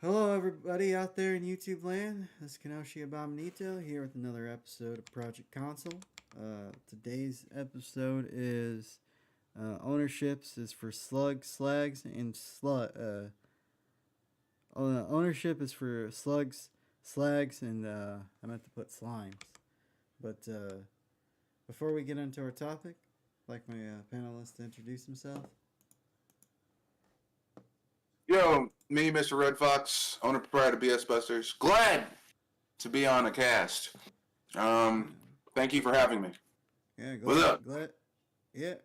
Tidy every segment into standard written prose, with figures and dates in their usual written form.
Hello, everybody out there in YouTube land. This is Kenoshi Abominito here with another episode of Project Console. Today's episode is ownerships is for slugs, slags, and ownership is for slugs, slags, and I meant to put slimes. But before we get into our topic, I'd like my panelists to introduce himself. Yo, me, Mr. Red Fox, owner proprietor BS Busters. Glad to be on a cast. Thank you for having me. Yeah, What's up? glad to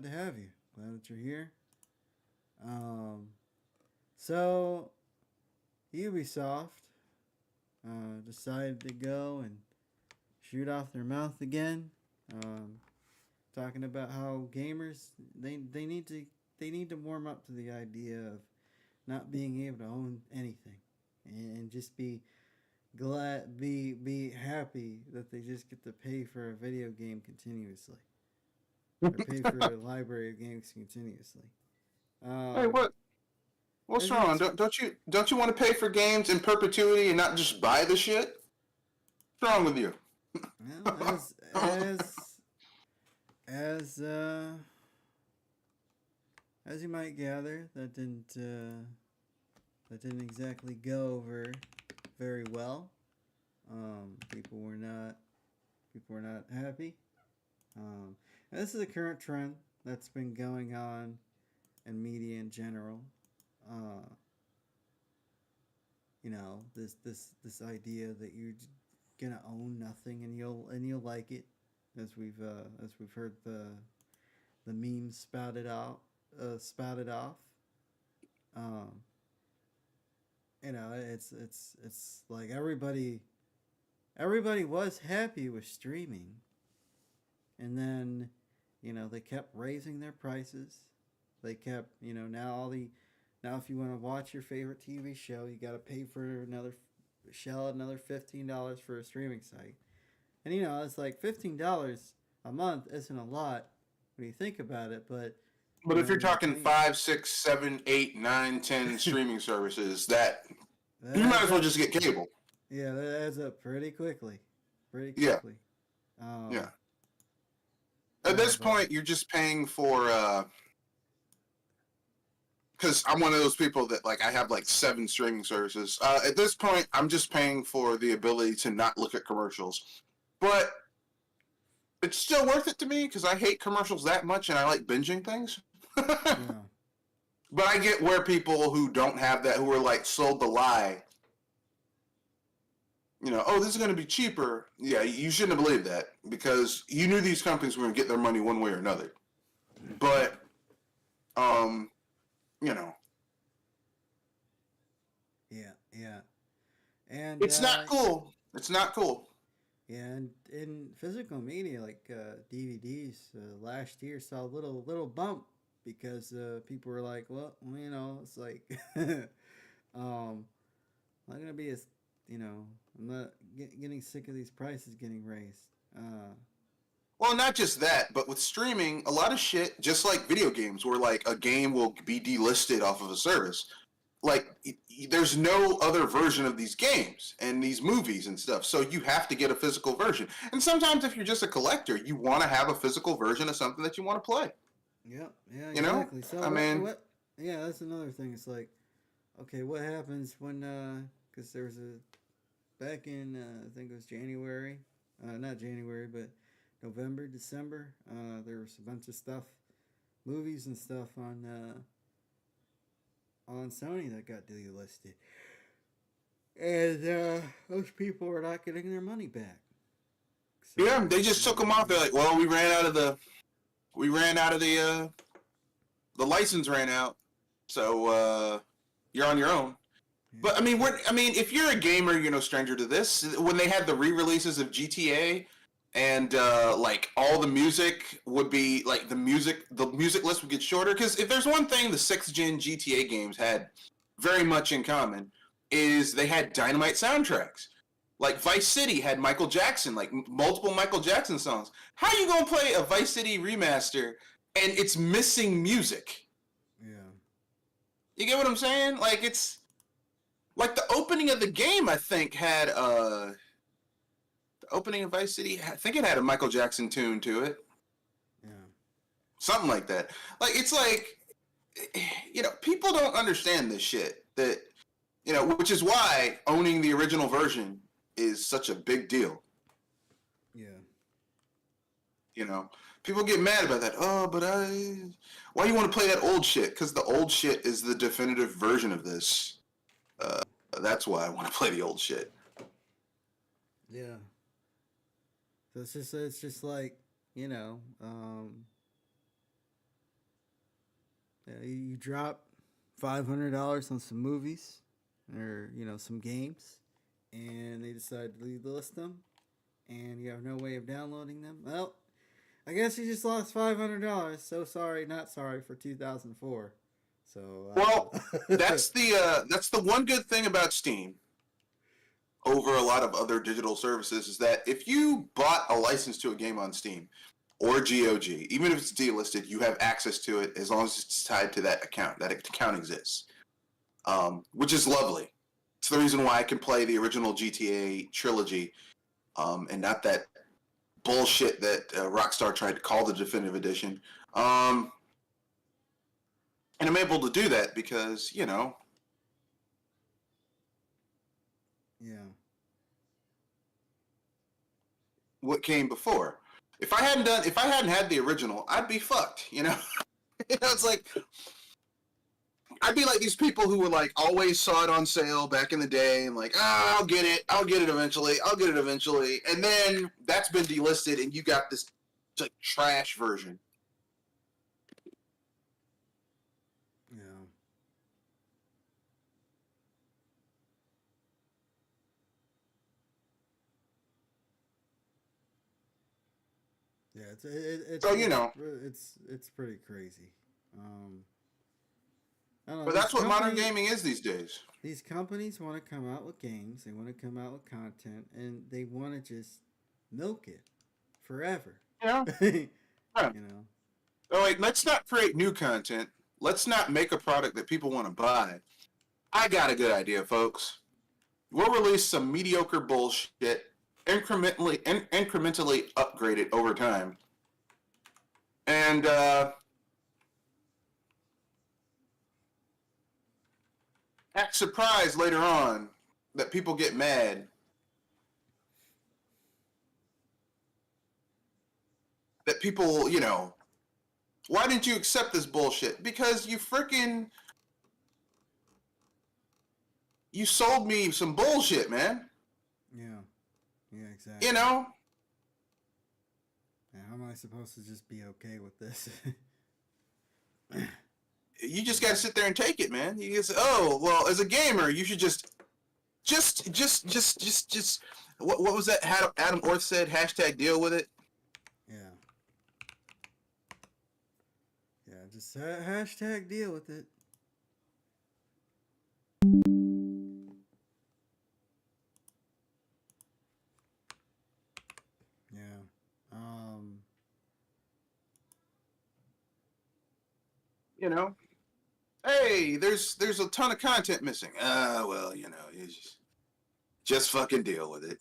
have you. Glad that you're here. So Ubisoft decided to go and shoot off their mouth again, talking about how gamers they need to warm up to the idea of not being able to own anything and just be happy that they just get to pay for a video game continuously or pay for a library of games continuously. Hey, what's wrong? Don't you want to pay for games in perpetuity and not just buy the shit? What's wrong with you? Well, as you might gather, that didn't exactly go over very well. People were not happy. And this is a current trend that's been going on in media in general. This idea that you're gonna own nothing and you'll like it, as we've heard the memes spouted off. It's like everybody was happy with streaming, and then they kept raising their prices. They kept now if you want to watch your favorite TV show, you got to pay for another $15 for a streaming site. And it's like $15 a month isn't a lot when you think about it, but if you're talking 5, 6, 7, 8, 9, 10 streaming services, that you might as well just get cable. Yeah, that adds up pretty quickly. Yeah. At this point, you're just paying for. Because I'm one of those people that I have 7 streaming services. At this point, I'm just paying for the ability to not look at commercials, but it's still worth it to me because I hate commercials that much and I like binging things. Yeah. But I get where people who don't have that, who are sold the lie, oh, this is going to be cheaper. Yeah, you shouldn't have believed that because you knew these companies were going to get their money one way or another. But, Yeah. And it's not cool. It's not cool. Yeah, and in physical media like DVDs, last year saw a little bump because people were like, well, it's like I'm not gonna be I'm not getting sick of these prices getting raised. Well, not just that, but with streaming, a lot of shit, just like video games, where a game will be delisted off of a service. There's no other version of these games and these movies and stuff, so you have to get a physical version. And sometimes, if you're just a collector, you want to have a physical version of something that you want to play. Yeah, exactly. So yeah, that's another thing. It's like, okay, what happens when because there was back in I think it was January, not January, but November, December. There was a bunch of stuff, movies and stuff on Sony that got delisted, and those people are not getting their money back. So, yeah, they just took them off. They're like, well, we ran out of the license ran out, so you're on your own. Yeah. But if you're a gamer, stranger to this, when they had the re-releases of GTA. And all the music would be the music list would get shorter, because if there's one thing the 6th gen GTA games had very much in common is they had dynamite soundtracks. Vice City had Michael Jackson, multiple Michael Jackson songs. How are you gonna play a Vice City remaster and it's missing music? Yeah. You get what I'm saying? Like the opening of the game, I think had the opening of Vice City. I think it had a Michael Jackson tune to it. Yeah. Something like that. Like it's like, people don't understand this shit. That which is why owning the original version is such a big deal. Yeah. People get mad about that. Oh, but why do you want to play that old shit? Because the old shit is the definitive version of this. That's why I want to play the old shit. Yeah. So it's just like, yeah, you drop $500 on some movies or some games, and they decide to delist them, and you have no way of downloading them. Well, I guess you just lost $500. So sorry, not sorry for 2004. So well, that's the one good thing about Steam over a lot of other digital services is that if you bought a license to a game on Steam or GOG, even if it's delisted, you have access to it as long as it's tied to that account. That account exists, which is lovely. It's the reason why I can play the original GTA trilogy, and not that bullshit that Rockstar tried to call the definitive edition. And I'm able to do that because, Yeah. what came before. If I hadn't had the original, I'd be fucked, It's like I'd be like these people who were like always saw it on sale back in the day and like, I'll get it eventually, and then that's been delisted and you got this like trash version. Yeah. Yeah, it's So it's pretty crazy. I don't know, but that's what modern gaming is these days. These companies want to come out with games, they want to come out with content, and they want to just milk it forever. Yeah. Yeah. Oh wait, let's not create new content. Let's not make a product that people want to buy. I got a good idea, folks. We'll release some mediocre bullshit, incrementally upgraded over time, and act surprised later on that people get mad. That people, why didn't you accept this bullshit? Because you sold me some bullshit, man. Yeah. Yeah, exactly. Yeah, how am I supposed to just be okay with this? You just gotta sit there and take it, man. You just, oh, well, as a gamer, you should just what was that Adam Orth said? # deal with it. Yeah. Yeah, just # deal with it. Yeah. Hey, there's a ton of content missing. Well, you just fucking deal with it,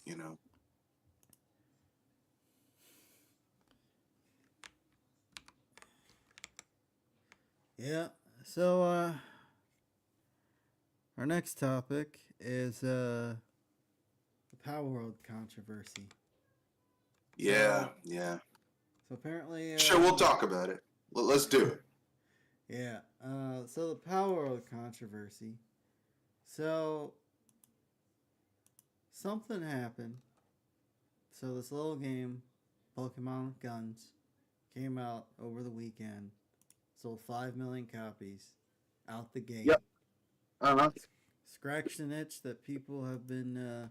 Yeah. So our next topic is the Palworld Controversy. Yeah. So apparently Sure, we'll talk about it. Let's do it. Yeah. So the Palworld Controversy. So something happened. So this little game, Pokemon Guns, came out over the weekend. Sold 5 million copies out the gate. Yep. Scratched an itch that people have been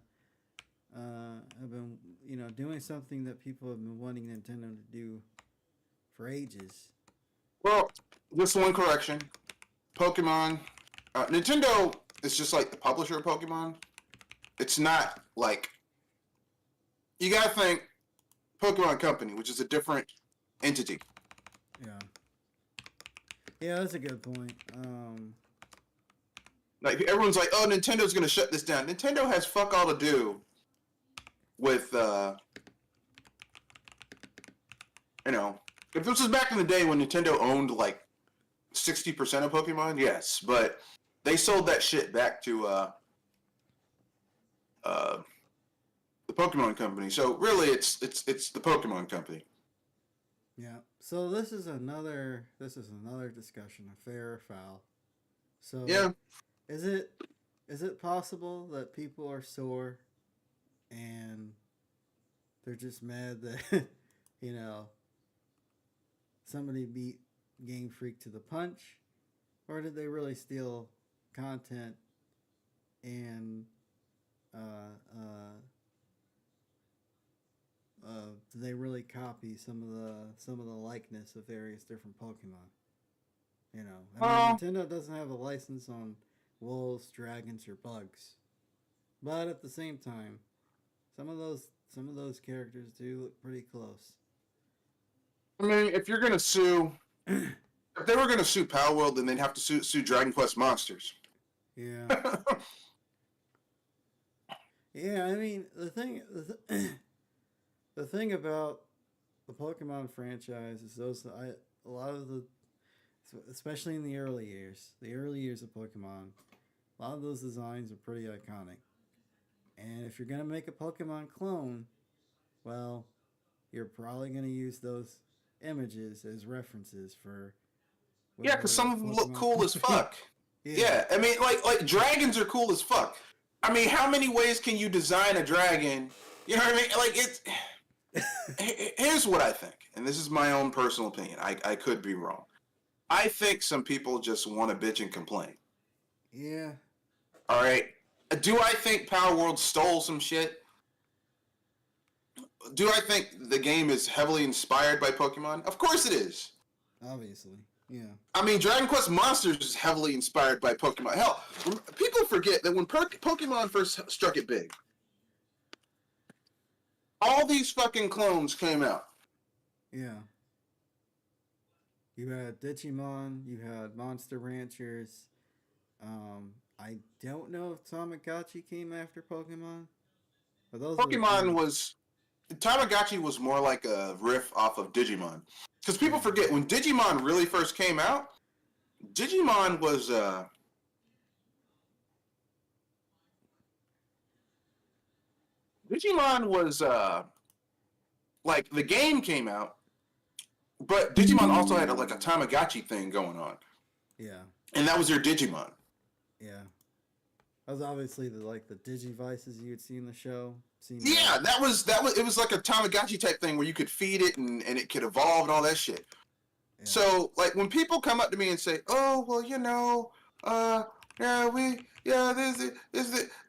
doing something that people have been wanting Nintendo to do for ages. Well, just one correction. Pokemon, Nintendo is just like the publisher of Pokemon. It's not like, you gotta think Pokemon Company, which is a different entity. Yeah. Yeah, that's a good point. Like everyone's like, "Oh, Nintendo's gonna shut this down." Nintendo has fuck all to do with, you know, if this was back in the day when Nintendo owned like 60% of Pokemon, yes, but they sold that shit back to the Pokemon Company. So really, it's the Pokemon Company. Yeah. So this is another discussion, a fair or foul. So Yeah. Is it possible that people are sore and they're just mad that somebody beat Game Freak to the punch, or did they really steal content and did they really copy some of the likeness of various different Pokemon? Nintendo doesn't have a license on wolves, dragons, or bugs, but at the same time, some of those characters do look pretty close. I mean, if you're gonna sue, if they were gonna sue Palworld, then they'd have to sue Dragon Quest Monsters. Yeah. Yeah, I mean the thing about the Pokemon franchise is a lot of the, especially in the early years of Pokemon, a lot of those designs are pretty iconic. And if you're gonna make a Pokemon clone, well, you're probably gonna use those images as references for. Yeah, because some of them look cool as fuck. Yeah, I mean, like dragons are cool as fuck. I mean, how many ways can you design a dragon? You know what I mean? Like, it's... Here's what I think, and this is my own personal opinion. I could be wrong. I think some people just want to bitch and complain. Yeah. All right. Do I think Palworld stole some shit? Do I think the game is heavily inspired by Pokemon? Of course it is. Obviously. Yeah. I mean, Dragon Quest Monsters is heavily inspired by Pokemon. Hell, people forget that when Pokemon first struck it big, all these fucking clones came out. Yeah. You had Digimon, you had Monster Ranchers. I don't know if Tamagotchi came after Pokemon. But Tamagotchi was more like a riff off of Digimon. Because people forget, when Digimon really first came out, Digimon was like, the game came out, but Digimon also had like a Tamagotchi thing going on. Yeah. And that was their Digimon. Yeah. That was obviously the Digivices you would see in the show. Yeah, that was it was like a Tamagotchi type thing where you could feed it and it could evolve and all that shit. Yeah. So, like, when people come up to me and say, "Oh, well,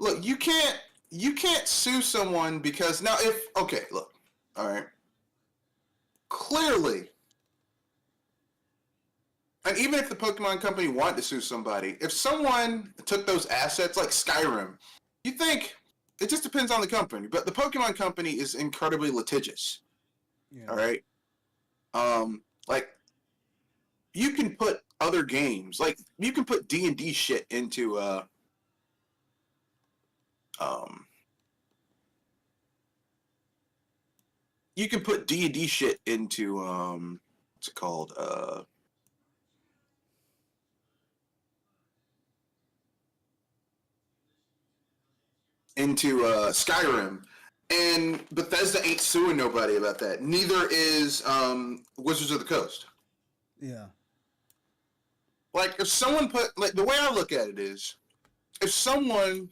look, you can't sue someone because now look, all right, clearly, and even if the Pokemon Company wanted to sue somebody, if someone took those assets like Skyrim, you think it just depends on the company, but the Pokemon Company is incredibly litigious. Yeah. All right, like, you can put other games, like you can put D&D shit into you can put D&D shit into what's it called? Into Skyrim, and Bethesda ain't suing nobody about that. Neither is Wizards of the Coast. Yeah. Like, if someone the way I look at it is, if someone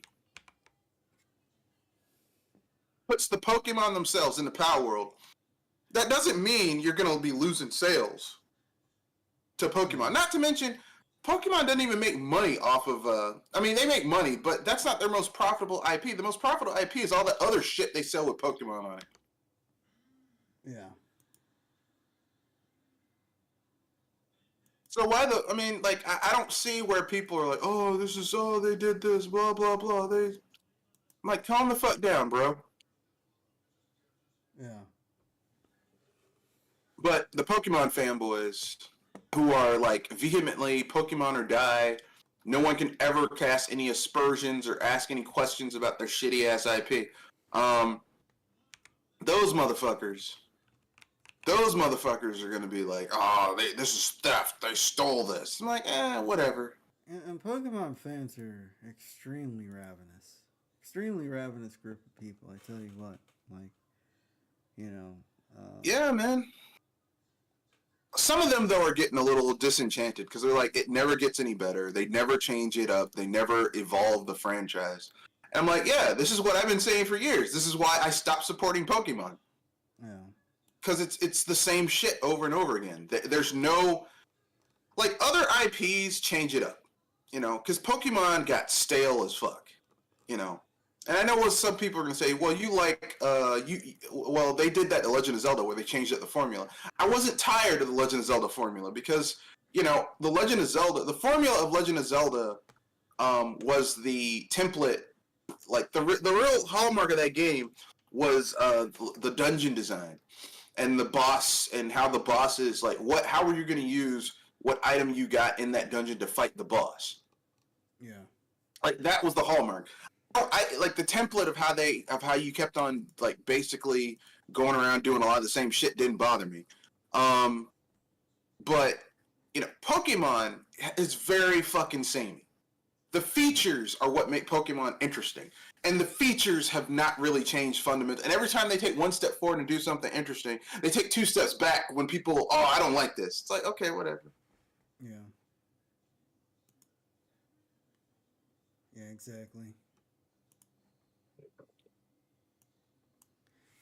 puts the Pokemon themselves in the Palworld, that doesn't mean you're going to be losing sales to Pokemon. Not to mention, Pokemon doesn't even make money off of, I mean, they make money, but that's not their most profitable IP. The most profitable IP is all the other shit they sell with Pokemon on it. Yeah. So I don't see where people are like, "Oh, they did this, blah, blah, blah." I'm like, calm the fuck down, bro. Yeah. But the Pokemon fanboys who are like vehemently Pokemon or die, No one can ever cast any aspersions or ask any questions about their shitty ass IP. Those motherfuckers are gonna be like, oh, this is theft. They stole this. I'm like, whatever. And Pokemon fans are extremely ravenous group of people. I tell you what, like, you know. Yeah, man. Some of them, though, are getting a little disenchanted because they're like, it never gets any better. They never change it up. They never evolve the franchise. And I'm like, yeah, this is what I've been saying for years. This is why I stopped supporting Pokemon. Yeah. Because it's the same shit over and over again. There's no... Like, other IPs change it up. You know, because Pokemon got stale as fuck. You know? And I know what some people are going to say, well, you like, well, they did that to Legend of Zelda where they changed up the formula. I wasn't tired of the Legend of Zelda formula because, you know, the formula of Legend of Zelda was the template, like the real hallmark of that game was the dungeon design and the boss and how the boss is, like, how are you going to use what item you got in that dungeon to fight the boss? Yeah. Like, that was the hallmark. I like the template of how you kept on, like, basically going around doing a lot of the same shit didn't bother me. But, you know, Pokemon is very fucking samey. The features are what make Pokemon interesting. And the features have not really changed fundamentally. And every time they take one step forward and do something interesting, they take 2 steps back when people, I don't like this. It's like, okay, whatever. Yeah. Yeah, exactly.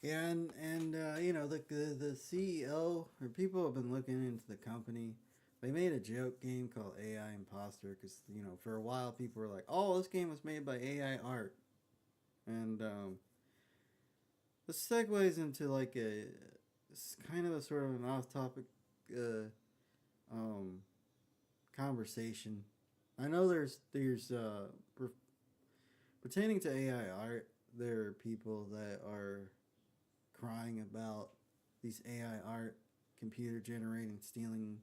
Yeah, and you know, the CEO or people have been looking into the company. They made a joke game called AI Imposter because, you know, for a while people were like, "Oh, this game was made by AI art," and this segues into like it's kind of a sort of an off-topic conversation. I know there's pertaining to AI art, there are people that are crying about these AI art computer generating stealing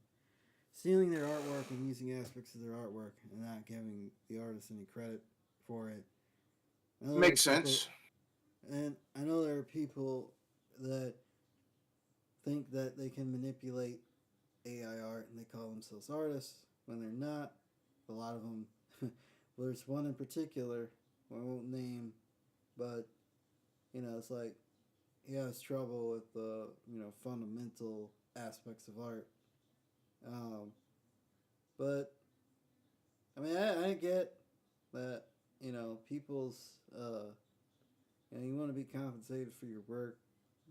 their artwork and using aspects of their artwork and not giving the artist any credit for it. Makes sense. And I know there are people that think that they can manipulate AI art and they call themselves artists when they're not. A lot of them. Well, there's one in particular I won't name, but you know, it's like he has trouble with the fundamental aspects of art. But I mean, I get that people's you want to be compensated for your work.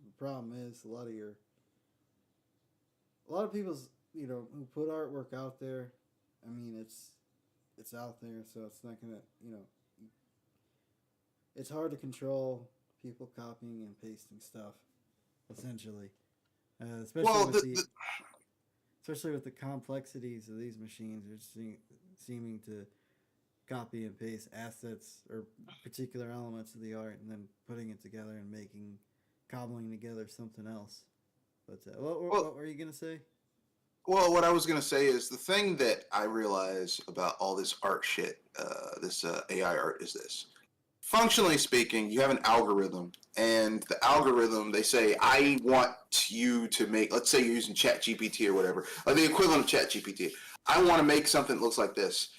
The problem is a lot of people's who put artwork out there. I mean, it's out there, so it's not gonna it's hard to control people copying and pasting stuff, essentially. Especially with the complexities of these machines, they're seeming to copy and paste assets or particular elements of the art and then putting it together and cobbling together something else. But what were you gonna say? Well, what I was going to say is the thing that I realize about all this art shit, this AI art, is this. Functionally speaking, you have an algorithm, and the algorithm, they say, I want you to make, let's say you're using ChatGPT or whatever, or the equivalent of ChatGPT. I want to make something that looks like this.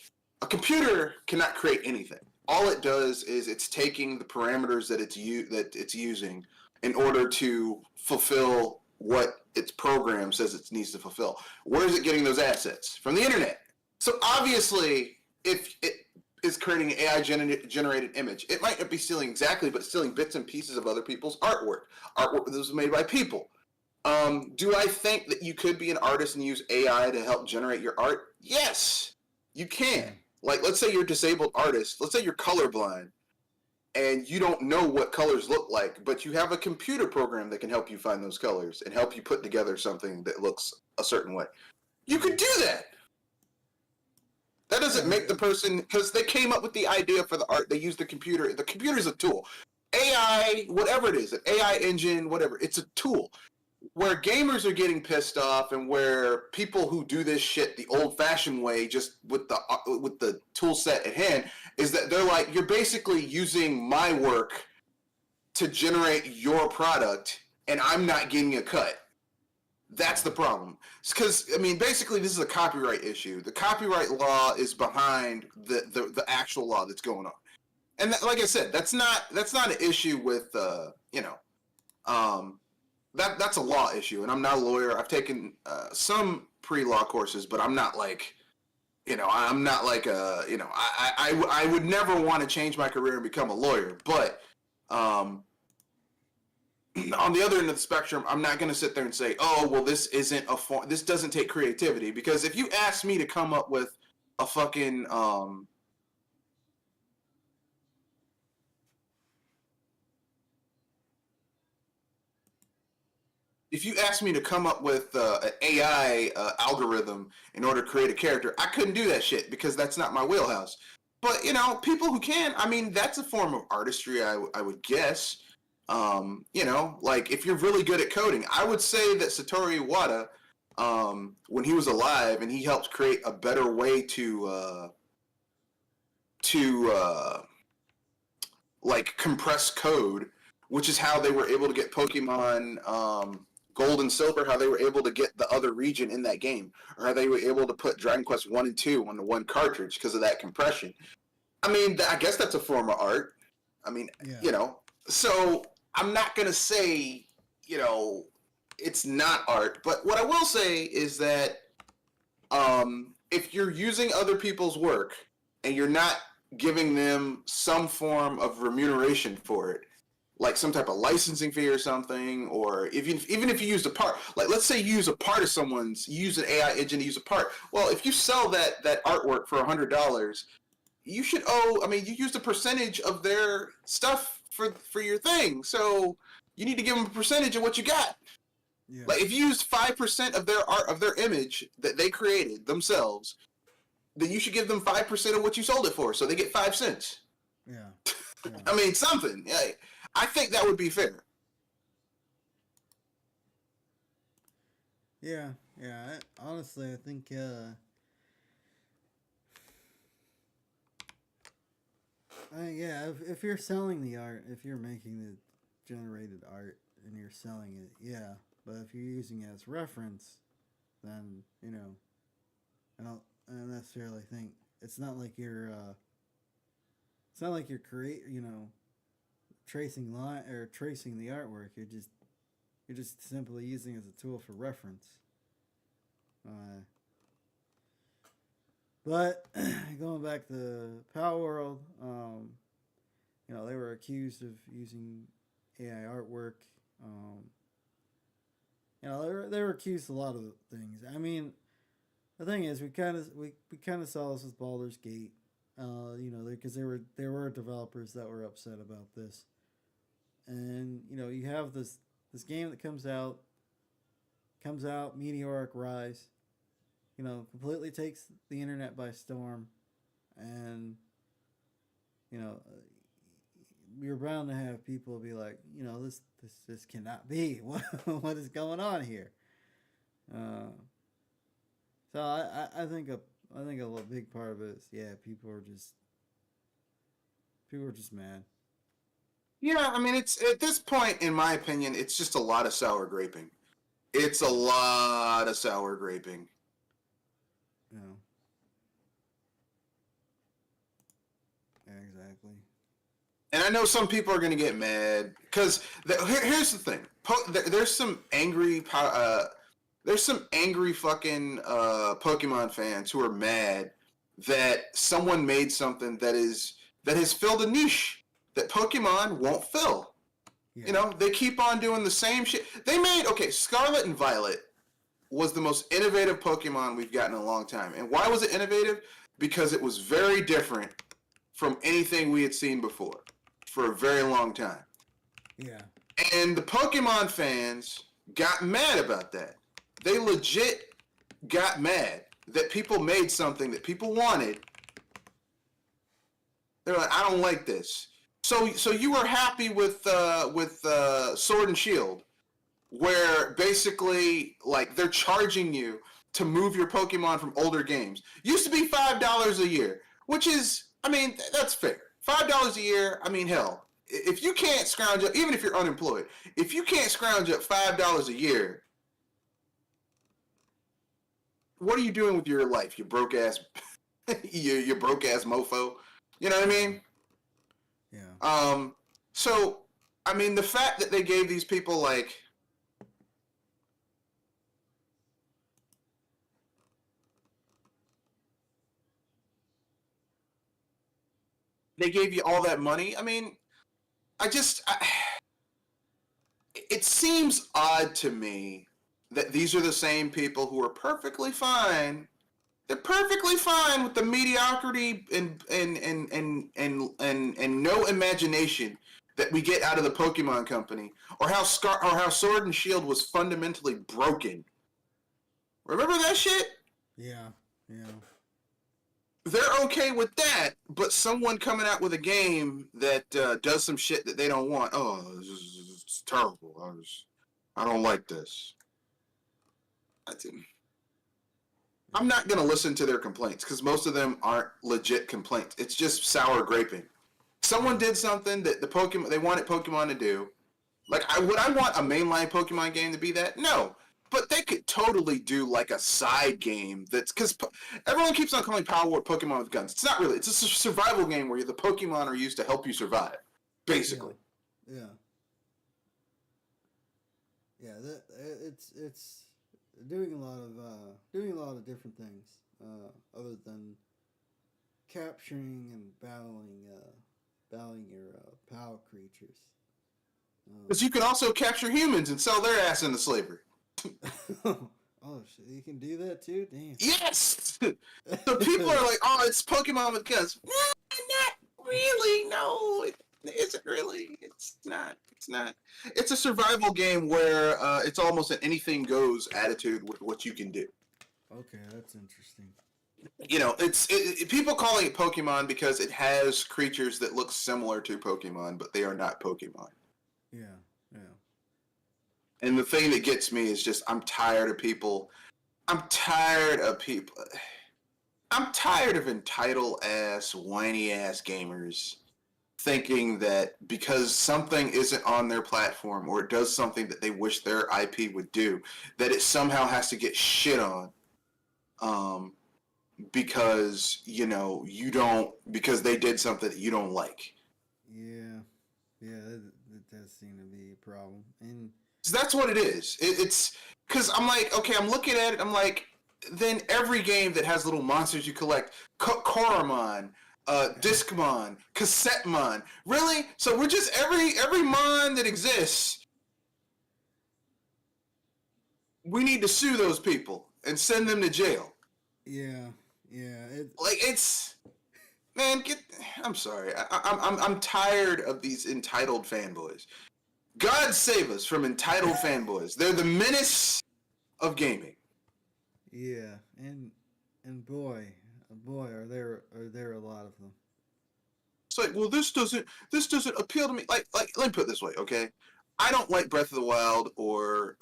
A computer cannot create anything. All it does is it's taking the parameters that it's using in order to fulfill what its program says it needs to fulfill. Where is it getting those assets? From the internet. So obviously, if it is creating an AI generated image, it might not be stealing exactly, but stealing bits and pieces of other people's artwork. Artwork that was made by people. Do I think that you could be an artist and use AI to help generate your art? Yes, you can. Like, let's say you're a disabled artist. Let's say you're colorblind. And you don't know what colors look like, but you have a computer program that can help you find those colors and help you put together something that looks a certain way. You could do that. That doesn't make the person, because they came up with the idea for the art. They use the computer. The computer is a tool. AI, whatever it is, an AI engine, whatever, it's a tool. where gamers are getting pissed off and where people who do this shit the old-fashioned way, just with the tool set at hand, is that they're like, you're basically using my work to generate your product, and I'm not getting a cut. That's the problem. Because, I mean, basically, this is a copyright issue. The copyright law is behind the actual law that's going on. And that, like I said, that's not an issue with, that's a law issue. And I'm not a lawyer. I've taken some pre-law courses, but I'm not like, I'm not like I would never want to change my career and become a lawyer. But on the other end of the spectrum, I'm not going to sit there and say, oh, well, this isn't a form. This doesn't take creativity. Because if you ask me to come up with a fucking if you asked me to come up with an AI algorithm in order to create a character, I couldn't do that shit because that's not my wheelhouse. But, people who can, I mean, that's a form of artistry, I would guess. Like, if you're really good at coding, I would say that Satoru Iwata, when he was alive and he helped create a better way to like, compress code, which is how they were able to get Pokemon Gold and Silver, how they were able to get the other region in that game, or how they were able to put Dragon Quest 1 and 2 on the one cartridge because of that compression. I mean, I guess that's a form of art. I mean, so I'm not going to say, it's not art, but what I will say is that if you're using other people's work and you're not giving them some form of remuneration for it, like some type of licensing fee or something, or even if you used a part, like let's say you use a part of someone's, you use an AI engine to use a part. Well, if you sell that artwork for $100, you should you used a percentage of their stuff for your thing, so you need to give them a percentage of what you got. Yeah. Like if you used 5% of their art, of their image that they created themselves, then you should give them 5% of what you sold it for, so they get 5 cents. Yeah. I mean, something. Yeah. I think that would be fair. Yeah. Honestly, I think, if you're selling the art, if you're making the generated art and you're selling it, yeah. But if you're using it as reference, then, I don't necessarily think, it's not like you're tracing the artwork. You're just simply using it as a tool for reference. But going back to Palworld, they were accused of using AI artwork. They were accused of a lot of things. I mean, the thing is, we kind of saw this with Baldur's Gate. Because there were developers that were upset about this. And, you have this game that comes out, meteoric rise, completely takes the internet by storm. And, you're bound to have people be like, this cannot be. What is going on here? So I think a big part of it is, people are just mad. Yeah, I mean, it's at this point, in my opinion, it's just a lot of sour graping. It's a lot of sour graping. Yeah. Yeah, exactly. And I know some people are going to get mad because here's the thing: there's some angry fucking Pokemon fans who are mad that someone made something that has filled a niche that Pokemon won't fill. Yeah. They keep on doing the same shit. Scarlet and Violet was the most innovative Pokemon we've gotten in a long time. And why was it innovative? Because it was very different from anything we had seen before for a very long time. Yeah. And the Pokemon fans got mad about that. They legit got mad that people made something that people wanted. They're like, I don't like this. So you were happy with Sword and Shield, where basically like they're charging you to move your Pokemon from older games. Used to be $5 a year, which is, I mean, that's fair. $5 a year, I mean, hell, if you can't scrounge up, even if you're unemployed, if you can't scrounge up $5 a year, what are you doing with your life? You broke ass, you broke ass mofo. You know what I mean? Yeah. So, I mean, the fact that they gave these people like, they gave you all that money. I mean, it seems odd to me that these are the same people who are perfectly fine. They're perfectly fine with the mediocrity and no imagination that we get out of the Pokemon Company, or how Sword and Shield was fundamentally broken. Remember that shit? Yeah. Yeah. They're okay with that, but someone coming out with a game that does some shit that they don't want. Oh, it's terrible. I don't like this. I'm not going to listen to their complaints because most of them aren't legit complaints. It's just sour graping. Someone did something that they wanted Pokemon to do. Like, would I want a mainline Pokemon game to be that? No. But they could totally do like a side game that's, because everyone keeps on calling Palworld Pokemon with guns. It's not really. It's a survival game where the Pokemon are used to help you survive, basically. Yeah. Yeah. It's doing a lot of different things other than capturing and battling your POW creatures. Because you can also capture humans and sell their ass into slavery. Oh shit! You can do that too. Damn. Yes. So people are like, "Oh, it's Pokemon with guns." Not really. No, it isn't really. It's not. It's not. It's a survival game where it's almost an anything goes attitude with what you can do. Okay, that's interesting. You know, people calling it Pokemon because it has creatures that look similar to Pokemon, but they are not Pokemon. Yeah. And the thing that gets me is just I'm tired of people. I'm tired of entitled ass, whiny ass gamers thinking that because something isn't on their platform or it does something that they wish their IP would do, that it somehow has to get shit on. Because, because they did something that you don't like. Yeah. That does seem to be a problem. And So that's what it is. It's because I'm like, okay, I'm looking at it. I'm like, then every game that has little monsters you collect, Koromon, Discmon, Cassettemon, really? So we're just every mon that exists. We need to sue those people and send them to jail. Yeah. Man, I'm sorry. I'm tired of these entitled fanboys. God save us from entitled fanboys. They're the menace of gaming. Yeah, and boy, are there a lot of them. It's like, well, this doesn't appeal to me. Like let me put it this way, okay? I don't like Breath of the Wild or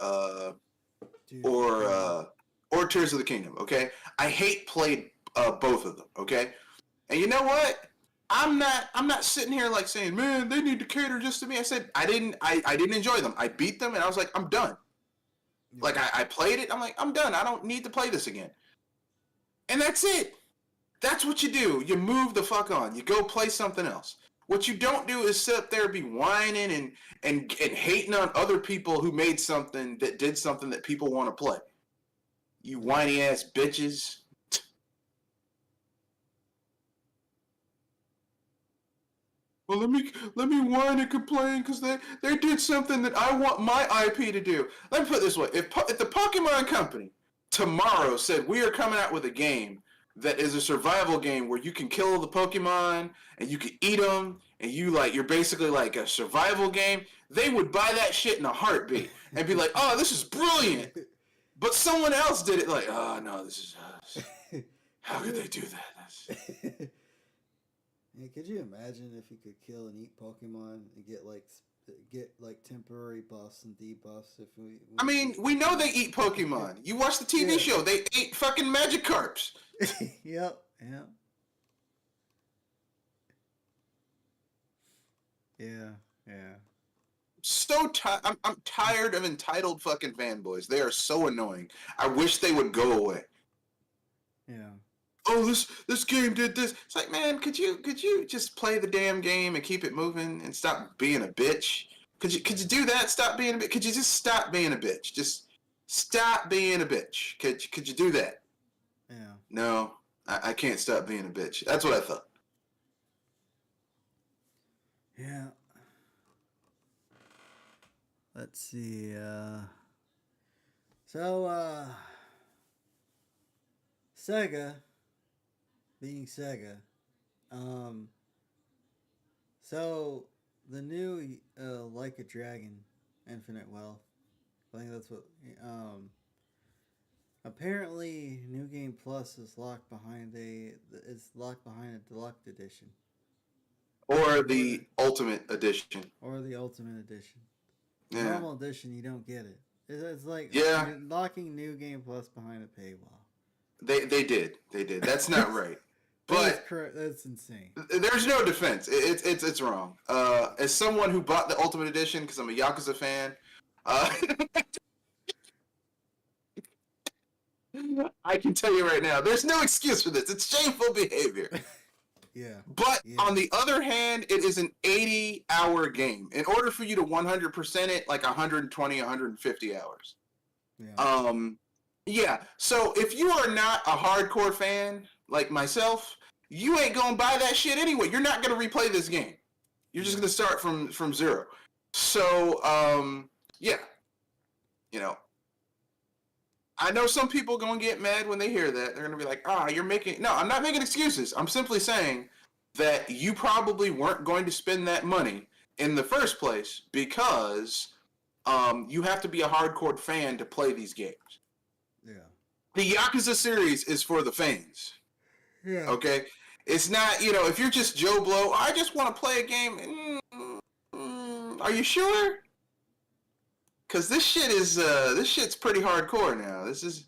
Tears of the Kingdom, okay? I played both of them, okay? And you know what? I'm not sitting here like saying, man, they need to cater just to me. I said I didn't enjoy them. I beat them and I was like, I'm done. Yeah. Like I played it, I'm like, I'm done. I don't need to play this again. And that's it. That's what you do. You move the fuck on. You go play something else. What you don't do is sit up there and be whining and hating on other people who made something that did something that people want to play. You whiny ass bitches. Well, let me whine and complain because they did something that I want my IP to do. Let me put it this way: if the Pokemon Company tomorrow said we are coming out with a game that is a survival game where you can kill the Pokemon and you can eat them and you're basically like a survival game, they would buy that shit in a heartbeat and be like, "Oh, this is brilliant." But someone else did it like, "Oh no, this is how could they do that?" Yeah, could you imagine if you could kill and eat Pokemon and get like get like temporary buffs and debuffs if we. I mean, we know they eat Pokemon. You watch the TV show; they ate fucking Magikarps. Yep. Yeah. Yeah. Yeah. So I'm tired of entitled fucking fanboys. They are so annoying. I wish they would go away. Yeah. Oh, this game did this. It's like, man, could you just play the damn game and keep it moving and stop being a bitch? Could you do that? Stop being a bitch. Could you just stop being a bitch? Just stop being a bitch. Could you do that? Yeah. No, I can't stop being a bitch. That's what I thought. Yeah. Let's see. So Sega, being Sega, so the new Like a Dragon, Infinite Wealth. I think that's what. Apparently, New Game Plus is locked behind a deluxe edition. Or the Ultimate Edition. Or the Ultimate Edition. Yeah. Normal edition, you don't get it. It's like you're locking New Game Plus behind a paywall. They did. That's not right. But that's insane. There's no defense. It's wrong. As someone who bought the Ultimate Edition because I'm a Yakuza fan, I can tell you right now, there's no excuse for this. It's shameful behavior. Yeah. But on the other hand, it is an 80-hour game. In order for you to 100% it, like 120, 150 hours. Yeah. Yeah. So if you are not a hardcore fan like myself, you ain't gonna buy that shit anyway. You're not gonna replay this game. You're just gonna start from zero. So yeah. You know, I know some people gonna get mad when they hear that. They're gonna be like, you're making... No, I'm not making excuses. I'm simply saying that you probably weren't going to spend that money in the first place because you have to be a hardcore fan to play these games. Yeah. The Yakuza series is for the fans. Yeah. Okay? It's not, if you're just Joe Blow, I just want to play a game. Are you sure? Because this shit's pretty hardcore now. This is...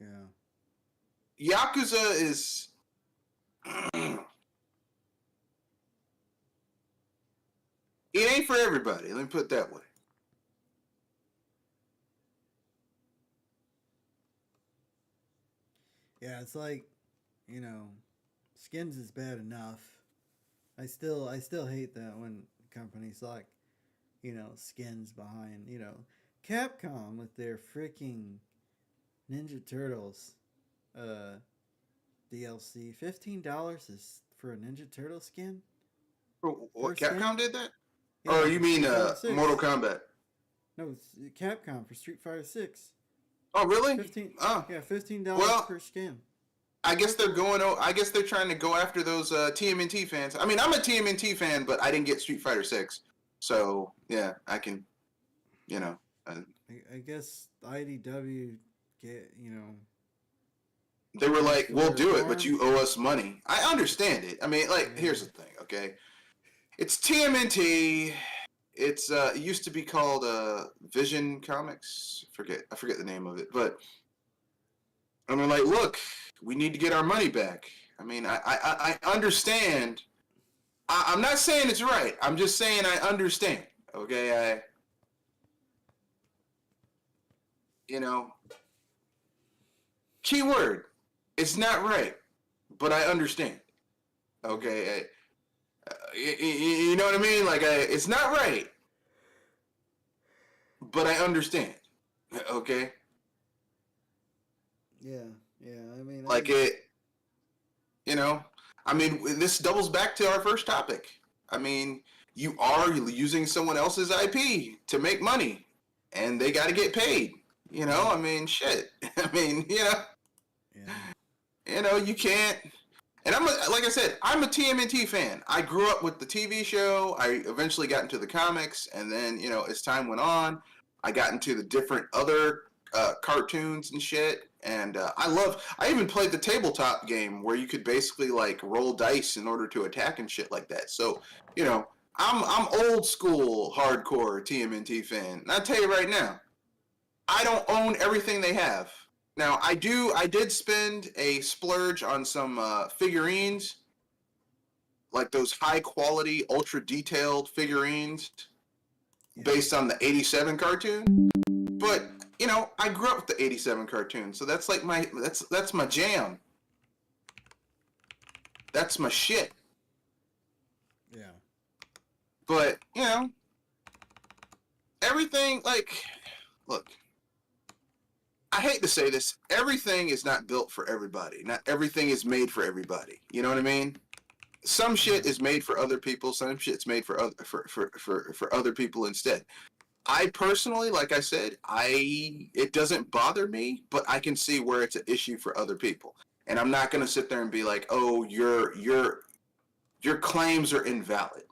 Yeah. Yakuza is... It ain't for everybody. Let me put it that way. Yeah, it's like, skins is bad enough. I still hate that when companies like, skins behind, Capcom with their freaking Ninja Turtles DLC. $15 is for a Ninja Turtle skin? What, Capcom did that? Yeah, or you mean Mortal Kombat? No, it's Capcom for Street Fighter 6. Oh, really? $15 per skin. I guess they're trying to go after those TMNT fans. I mean, I'm a TMNT fan, but I didn't get Street Fighter 6. So, yeah, I can, I guess IDW they were like, we'll do it, but you owe us money. I understand it. I mean, here's the thing, okay? It's TMNT. It's it used to be called Vision Comics. I forget the name of it, but I mean, look, we need to get our money back. I mean, I understand. I'm not saying it's right. I'm just saying I understand. Okay, keyword, it's not right, but I understand. Okay, you know what I mean? It's not right, but I understand. Okay. Yeah. I mean, I mean, this doubles back to our first topic. I mean, you are using someone else's IP to make money, and they got to get paid. I mean, shit. I mean, Yeah. You can't. And like I said, I'm a TMNT fan. I grew up with the TV show. I eventually got into the comics, and then, as time went on, I got into the different other cartoons and shit. And I even played the tabletop game where you could basically roll dice in order to attack and shit like that. So, I'm old school hardcore TMNT fan. And I tell you right now, I don't own everything they have. Now I did spend a splurge on some figurines, like those high quality, ultra detailed figurines based on the '87 cartoon. But I grew up with the '87 cartoon, so that's like that's my jam. That's my shit. Yeah. But everything, look, I hate to say this, everything is not built for everybody. Not everything is made for everybody. You know what I mean? Some shit is made for other people. Some shit's made for other people instead. I personally, like I said, it doesn't bother me, but I can see where it's an issue for other people. And I'm not gonna sit there and be like, oh, your claims are invalid.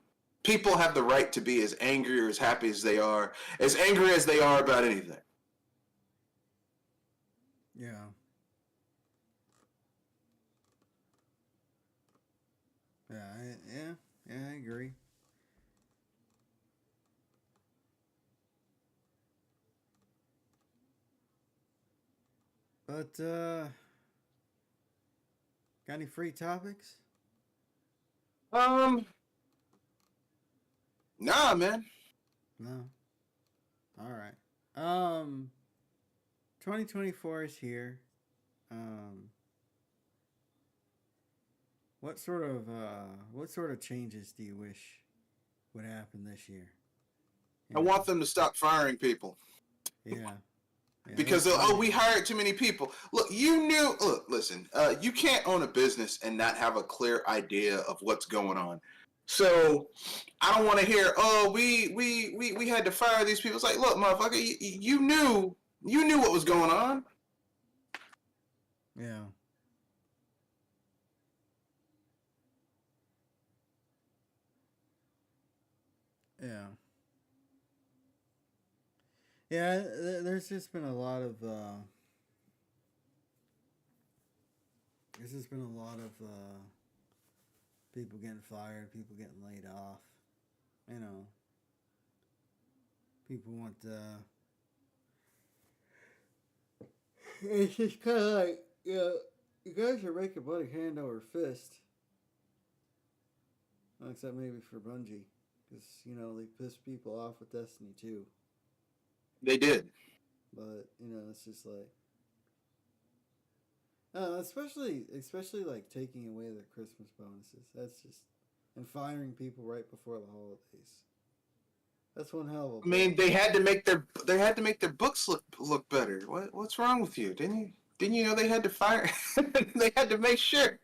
People have the right to be as angry or as happy as they are about anything. Yeah. Yeah, I agree. But got any free topics? Nah, man. No. All right. 2024 is here. What sort of changes do you wish would happen this year? I want them to stop firing people. Yeah. Because we hired too many people. Look, listen, you can't own a business and not have a clear idea of what's going on. So I don't want to hear, oh, we had to fire these people. It's like, look, motherfucker, you knew what was going on. Yeah. Yeah. Yeah, there's just been a lot of people getting fired, people getting laid off. People want it's just kind of like, you guys are making money hand over fist. Except maybe for Bungie, because they pissed people off with Destiny 2. They did. But it's just like, especially like taking away their Christmas bonuses. That's just, and firing people right before the holidays. That's one hell of a. I mean, they had to make their books look better. What's wrong with you? Didn't you know they had to fire? They had to make sure.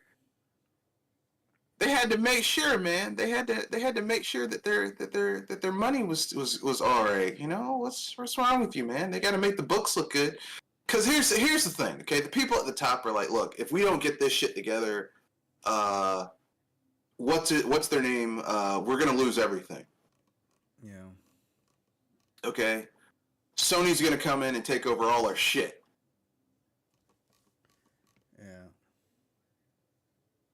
They had to make sure, man. They had to make sure that their money was all right. What's wrong with you, man? They got to make the books look good. Because here's the thing, okay? The people at the top are like, look, if we don't get this shit together, what's their name? We're gonna lose everything. Yeah. Okay. Sony's gonna come in and take over all our shit. Yeah.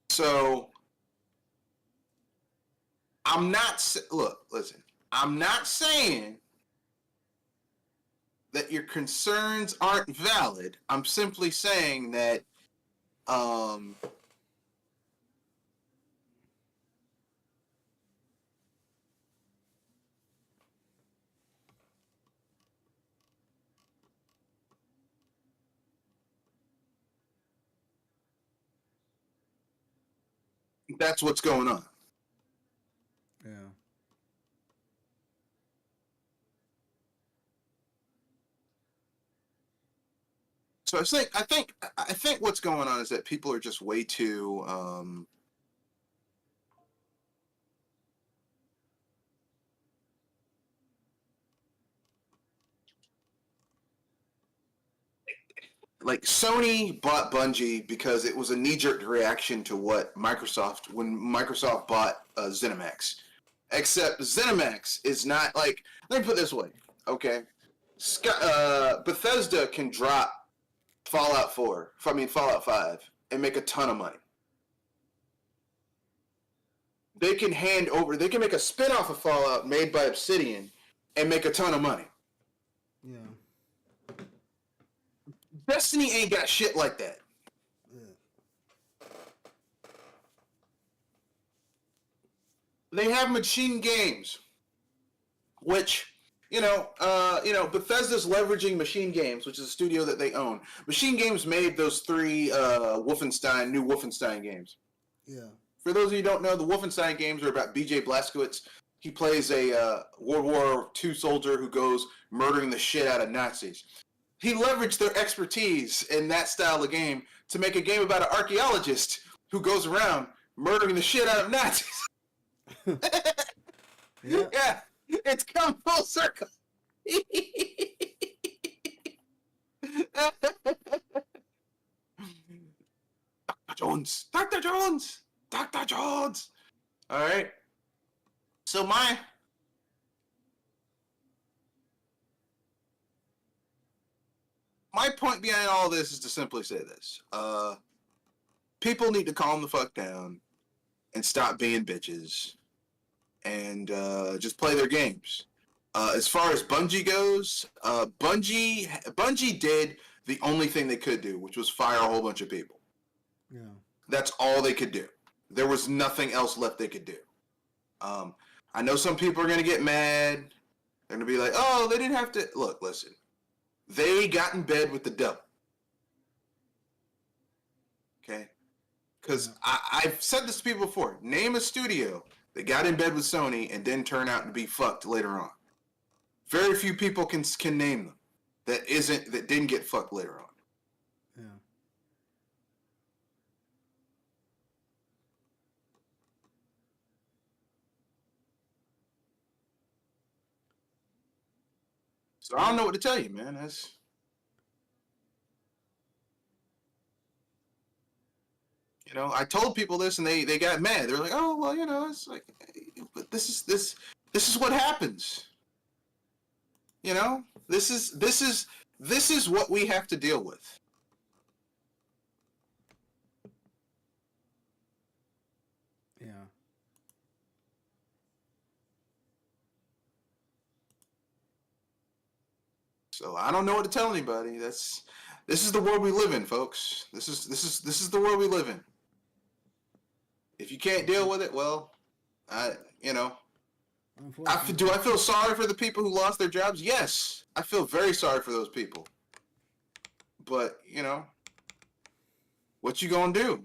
So. Listen, I'm not saying that your concerns aren't valid. I'm simply saying that that's what's going on. Yeah. So I think what's going on is that people are just way too like Sony bought Bungie because it was a knee-jerk reaction to when Microsoft bought ZeniMax. Except ZeniMax is not like, let me put it this way, okay? Bethesda can drop Fallout 5 and make a ton of money. they can they can make a spin-off of Fallout made by Obsidian and make a ton of money. Yeah. Destiny ain't got shit like that. Yeah. They have Machine Games, which, Bethesda's leveraging Machine Games, which is a studio that they own. Machine Games made those 3 new Wolfenstein games. Yeah. For those of you who don't know, the Wolfenstein games are about B.J. Blazkowicz. He plays a World War II soldier who goes murdering the shit out of Nazis. He leveraged their expertise in that style of game to make a game about an archaeologist who goes around murdering the shit out of Nazis. Yeah, it's come full circle. Dr. Jones. All right. So my point behind all this is to simply say this. People need to calm the fuck down and stop being bitches and just play their games. As far as Bungie goes, Bungie did the only thing they could do, which was fire a whole bunch of people. Yeah. That's all they could do. There was nothing else left they could do. I know some people are going to get mad. They're going to be like, oh, they didn't have to. Look, listen. They got in bed with the devil. Okay? Because I've said this to people before. Name a studio that got in bed with Sony and didn't turn out to be fucked later on. Very few people can name them that didn't get fucked later on. Yeah. So I don't know what to tell you, man. I told people this and they got mad. They're like, oh well, it's like, but this is what happens. This is what we have to deal with. Yeah. So I don't know what to tell anybody. This is the world we live in, folks. This is the world we live in. If you can't deal with it, well, do I feel sorry for the people who lost their jobs? Yes, I feel very sorry for those people. But what you gonna do?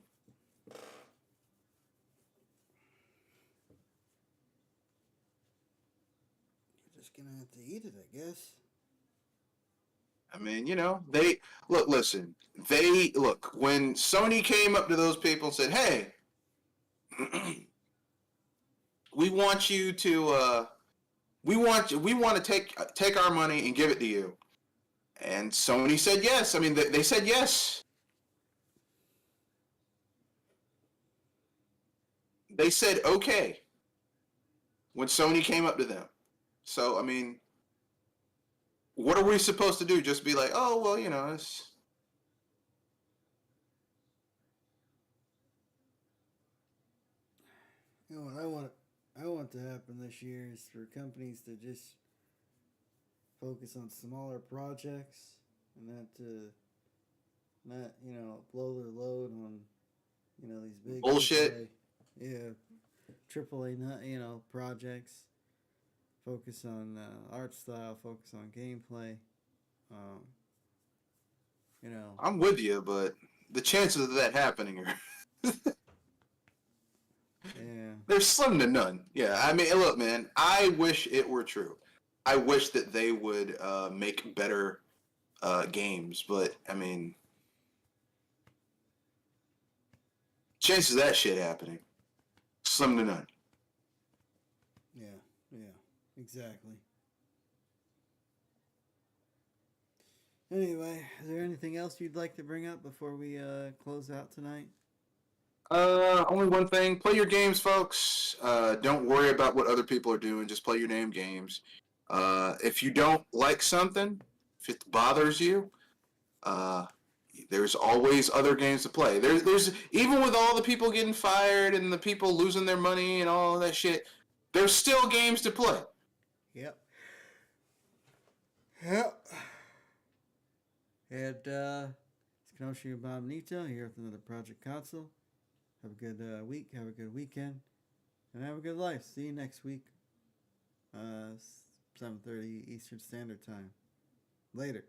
You're just gonna have to eat it, I guess. I mean, they listen. When Sony came up to those people and said, "Hey, we want you to, we want to take our money and give it to you," and Sony said yes. I mean, they said yes. They said okay when Sony came up to them. So I mean, what are we supposed to do? Just be like, oh well, it's. What I want to happen this year is for companies to just focus on smaller projects and not blow their load on these big bullshit. AAA projects. Focus on art style. Focus on gameplay. I'm with you, but the chances of that happening are. Yeah. They're slim to none. Yeah, I mean, look, man, I wish it were true. I wish that they would make better games, but, I mean, chances of that shit happening, slim to none. Yeah, exactly. Anyway, is there anything else you'd like to bring up before we close out tonight? Only one thing. Play your games, folks. Don't worry about what other people are doing. Just play your damn games. If you don't like something, if it bothers you, there's always other games to play. There's even with all the people getting fired and the people losing their money and all that shit, there's still games to play. Yep. Yep. And it's Kenoshi and Bob Nito here with another Project Console. Have a good week. Have a good weekend. And have a good life. See you next week. 7:30 Eastern Standard Time. Later.